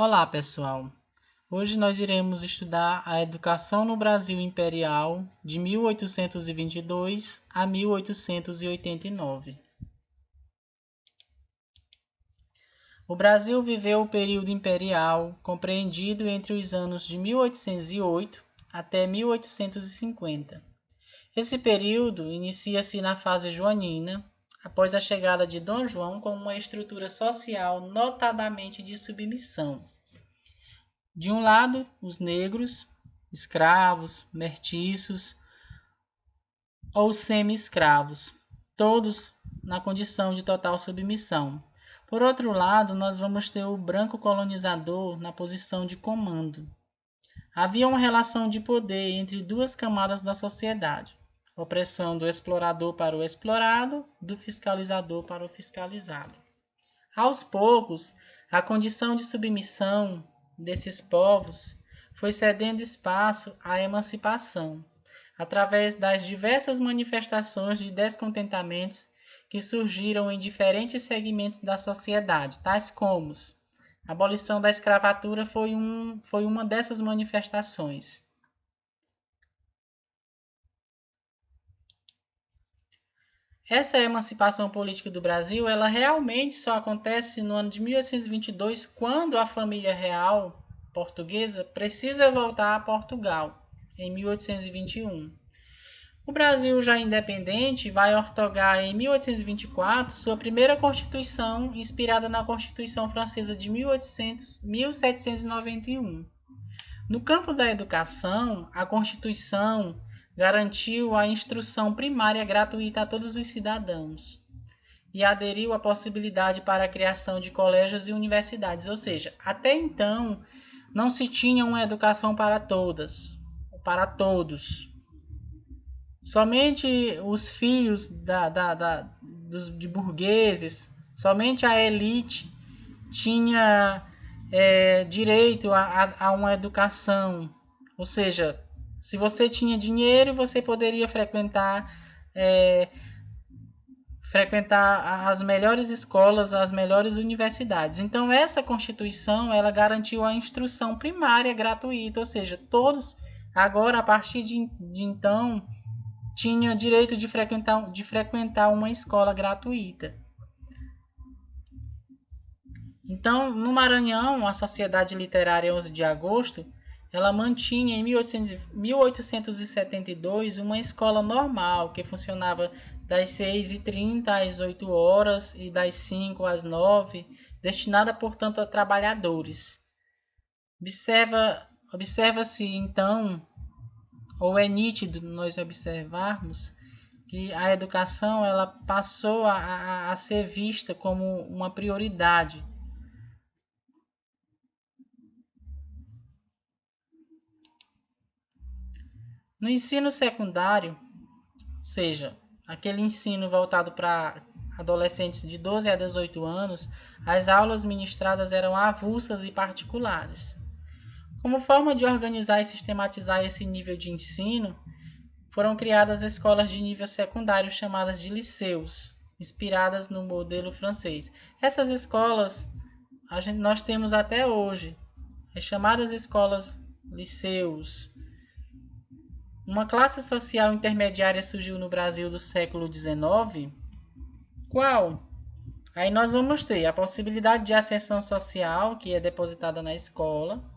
Olá, pessoal! Hoje nós iremos estudar a educação no Brasil Imperial de 1822 a 1889. O Brasil viveu o período imperial compreendido entre os anos de 1808 até 1850. Esse período inicia-se na fase joanina, após a chegada de Dom João com uma estrutura social notadamente de submissão. De um lado, os negros, escravos, mestiços ou semi-escravos, todos na condição de total submissão. Por outro lado, nós vamos ter o branco colonizador na posição de comando. Havia uma relação de poder entre duas camadas da sociedade: opressão do explorador para o explorado, do fiscalizador para o fiscalizado. Aos poucos, a condição de submissão desses povos foi cedendo espaço à emancipação, através das diversas manifestações de descontentamentos que surgiram em diferentes segmentos da sociedade, tais como a abolição da escravatura foi uma dessas manifestações. Essa emancipação política do Brasil, ela realmente só acontece no ano de 1822, quando a família real portuguesa precisa voltar a Portugal, em 1821. O Brasil, já independente, vai outorgar em 1824 sua primeira Constituição, inspirada na Constituição Francesa de 1791. No campo da educação, a Constituição garantiu a instrução primária gratuita a todos os cidadãos e aderiu à possibilidade para a criação de colégios e universidades, ou seja, até então não se tinha uma educação para todas, para todos. Somente os filhos de burgueses, somente a elite tinha direito a uma educação, ou seja, se você tinha dinheiro, você poderia frequentar as melhores escolas, as melhores universidades. Então, essa Constituição, ela garantiu a instrução primária gratuita, ou seja, todos, agora, a partir de então, tinham direito de frequentar uma escola gratuita. Então, no Maranhão, a Sociedade Literária 11 de Agosto, ela mantinha em 1872 uma escola normal que funcionava das 6h30 às 8 horas e das 5 às 9, destinada, portanto, a trabalhadores. Observa-se, então, ou é nítido nós observarmos que a educação ela passou a ser vista como uma prioridade. No ensino secundário, ou seja, aquele ensino voltado para adolescentes de 12 a 18 anos, as aulas ministradas eram avulsas e particulares. Como forma de organizar e sistematizar esse nível de ensino, foram criadas escolas de nível secundário chamadas de liceus, inspiradas no modelo francês. Essas escolas nós temos até hoje, as chamadas escolas liceus. Uma classe social intermediária surgiu no Brasil do século XIX. Qual? Aí nós vamos ter a possibilidade de ascensão social, que é depositada na escola,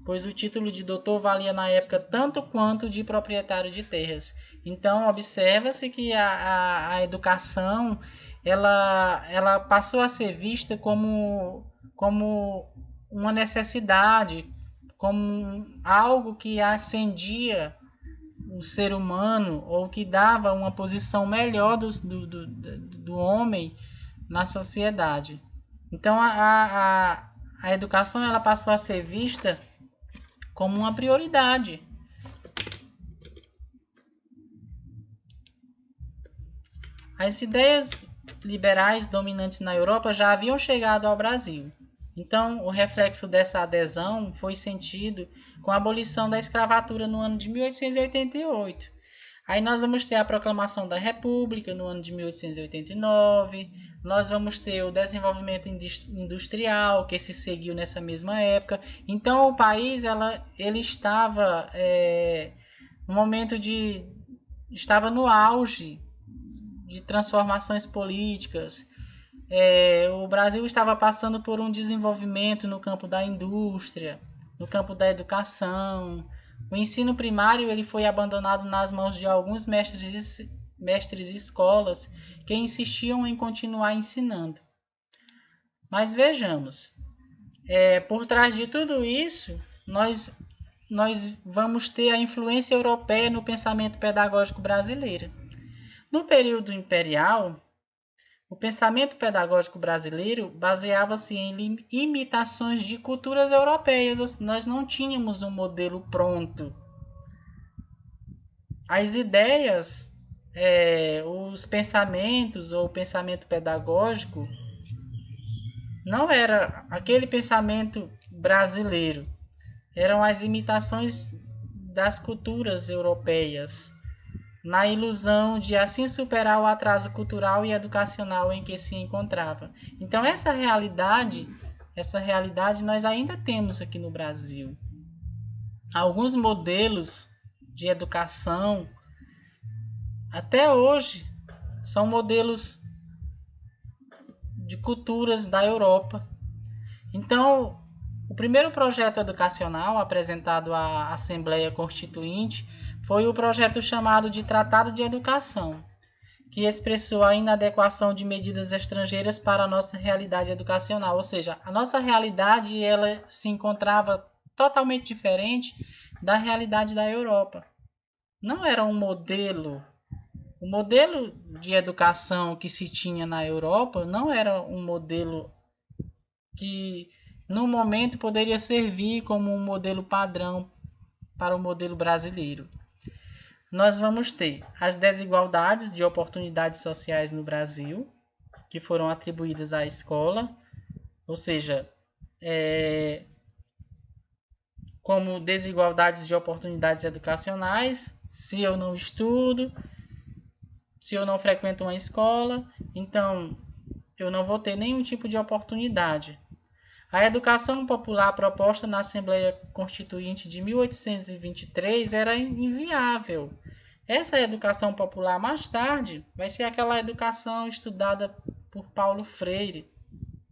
pois o título de doutor valia na época tanto quanto de proprietário de terras. Então, observa-se que a educação ela passou a ser vista como uma necessidade, como algo que ascendia o ser humano, ou que dava uma posição melhor do homem na sociedade. Então, a educação ela passou a ser vista como uma prioridade. As ideias liberais dominantes na Europa já haviam chegado ao Brasil. Então, o reflexo dessa adesão foi sentido com a abolição da escravatura no ano de 1888. Aí nós vamos ter a proclamação da República no ano de 1889, nós vamos ter o desenvolvimento industrial que se seguiu nessa mesma época. Então o país ele estava no momento estava no auge de transformações políticas. O Brasil estava passando por um desenvolvimento no campo da indústria, no campo da educação. O ensino primário ele foi abandonado nas mãos de alguns mestres e escolas que insistiam em continuar ensinando. Mas vejamos, por trás de tudo isso, nós vamos ter a influência europeia no pensamento pedagógico brasileiro. No período imperial, o pensamento pedagógico brasileiro baseava-se em imitações de culturas europeias. Nós não tínhamos um modelo pronto. As ideias, os pensamentos ou o pensamento pedagógico não era aquele pensamento brasileiro. Eram as imitações das culturas europeias, na ilusão de assim superar o atraso cultural e educacional em que se encontrava. Então essa realidade nós ainda temos aqui no Brasil. Alguns modelos de educação até hoje são modelos de culturas da Europa. Então, o primeiro projeto educacional apresentado à Assembleia Constituinte foi o projeto chamado de Tratado de Educação, que expressou a inadequação de medidas estrangeiras para a nossa realidade educacional. Ou seja, a nossa realidade ela se encontrava totalmente diferente da realidade da Europa. Não era um modelo. O modelo de educação que se tinha na Europa não era um modelo que, no momento, poderia servir como um modelo padrão para o modelo brasileiro. Nós vamos ter as desigualdades de oportunidades sociais no Brasil, que foram atribuídas à escola, ou seja, como desigualdades de oportunidades educacionais. Se eu não estudo, se eu não frequento uma escola, então eu não vou ter nenhum tipo de oportunidade. A educação popular proposta na Assembleia Constituinte de 1823 era inviável. Essa educação popular, mais tarde, vai ser aquela educação estudada por Paulo Freire,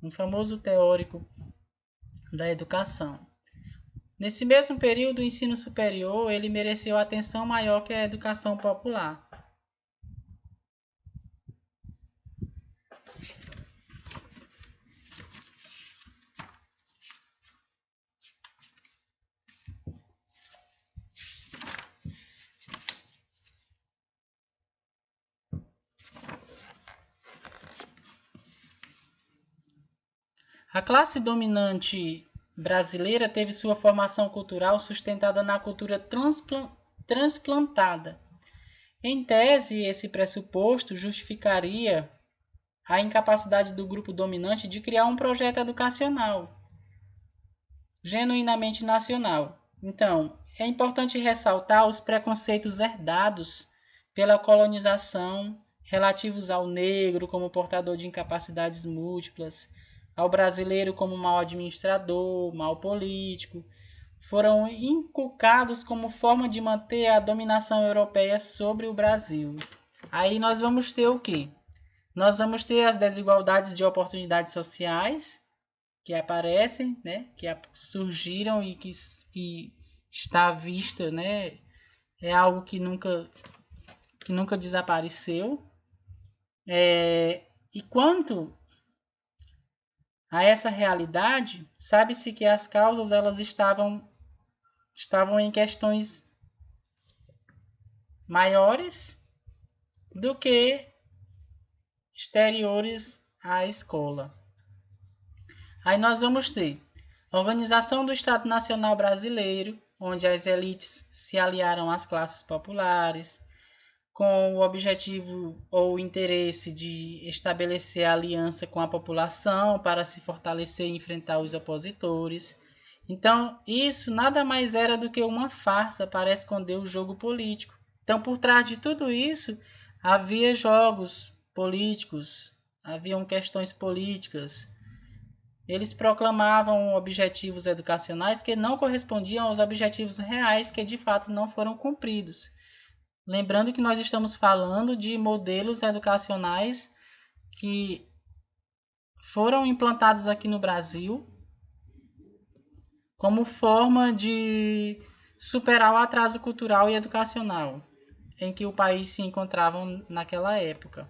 um famoso teórico da educação. Nesse mesmo período, o ensino superior ele mereceu atenção maior que a educação popular. A classe dominante brasileira teve sua formação cultural sustentada na cultura transplantada. Em tese, esse pressuposto justificaria a incapacidade do grupo dominante de criar um projeto educacional genuinamente nacional. Então, é importante ressaltar os preconceitos herdados pela colonização relativos ao negro como portador de incapacidades múltiplas, ao brasileiro como mau administrador, mau político, foram inculcados como forma de manter a dominação europeia sobre o Brasil. Aí nós vamos ter o quê? Nós vamos ter as desigualdades de oportunidades sociais que aparecem, né? Que surgiram e que está à vista, né? É algo que nunca desapareceu. E quanto a essa realidade, sabe-se que as causas elas estavam em questões maiores do que exteriores à escola. Aí nós vamos ter a organização do Estado Nacional Brasileiro, onde as elites se aliaram às classes populares, com o objetivo ou interesse de estabelecer aliança com a população para se fortalecer e enfrentar os opositores. Então, isso nada mais era do que uma farsa para esconder o jogo político. Então, por trás de tudo isso, havia jogos políticos, haviam questões políticas. Eles proclamavam objetivos educacionais que não correspondiam aos objetivos reais que de fato não foram cumpridos. Lembrando que nós estamos falando de modelos educacionais que foram implantados aqui no Brasil como forma de superar o atraso cultural e educacional em que o país se encontrava naquela época.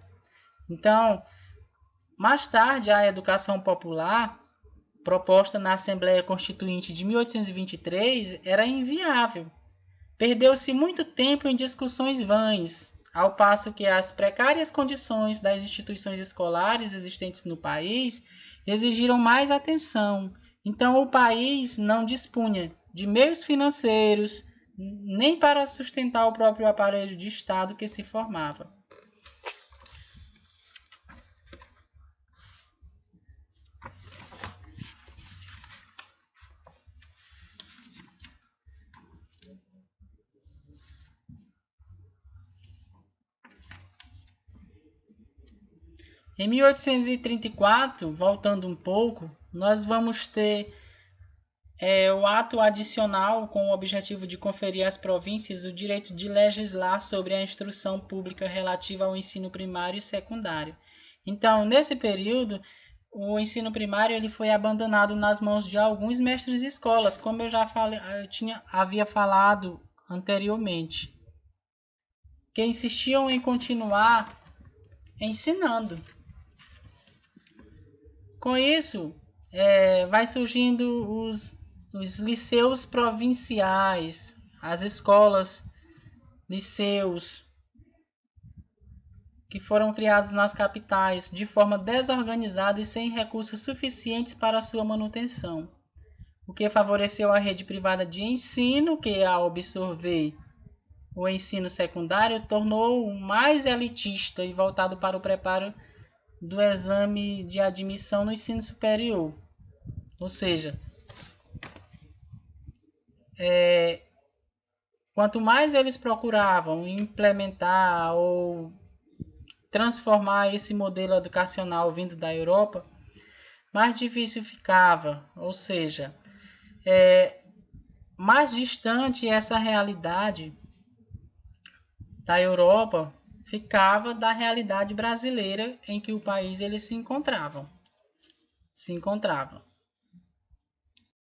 Então, mais tarde, a educação popular, proposta na Assembleia Constituinte de 1823, era inviável. Perdeu-se muito tempo em discussões vãs, ao passo que as precárias condições das instituições escolares existentes no país exigiram mais atenção. Então, o país não dispunha de meios financeiros, nem para sustentar o próprio aparelho de Estado que se formava. Em 1834, voltando um pouco, nós vamos ter o ato adicional com o objetivo de conferir às províncias o direito de legislar sobre a instrução pública relativa ao ensino primário e secundário. Então, nesse período, o ensino primário ele foi abandonado nas mãos de alguns mestres de escolas, como eu já havia falado anteriormente, que insistiam em continuar ensinando. Com isso, vai surgindo os liceus provinciais, as escolas, liceus, que foram criados nas capitais de forma desorganizada e sem recursos suficientes para sua manutenção, o que favoreceu a rede privada de ensino, que ao absorver o ensino secundário tornou-o mais elitista e voltado para o preparo do exame de admissão no ensino superior. Ou seja, quanto mais eles procuravam implementar ou transformar esse modelo educacional vindo da Europa, mais difícil ficava, ou seja, mais distante essa realidade da Europa ficava da realidade brasileira em que o país eles se encontravam.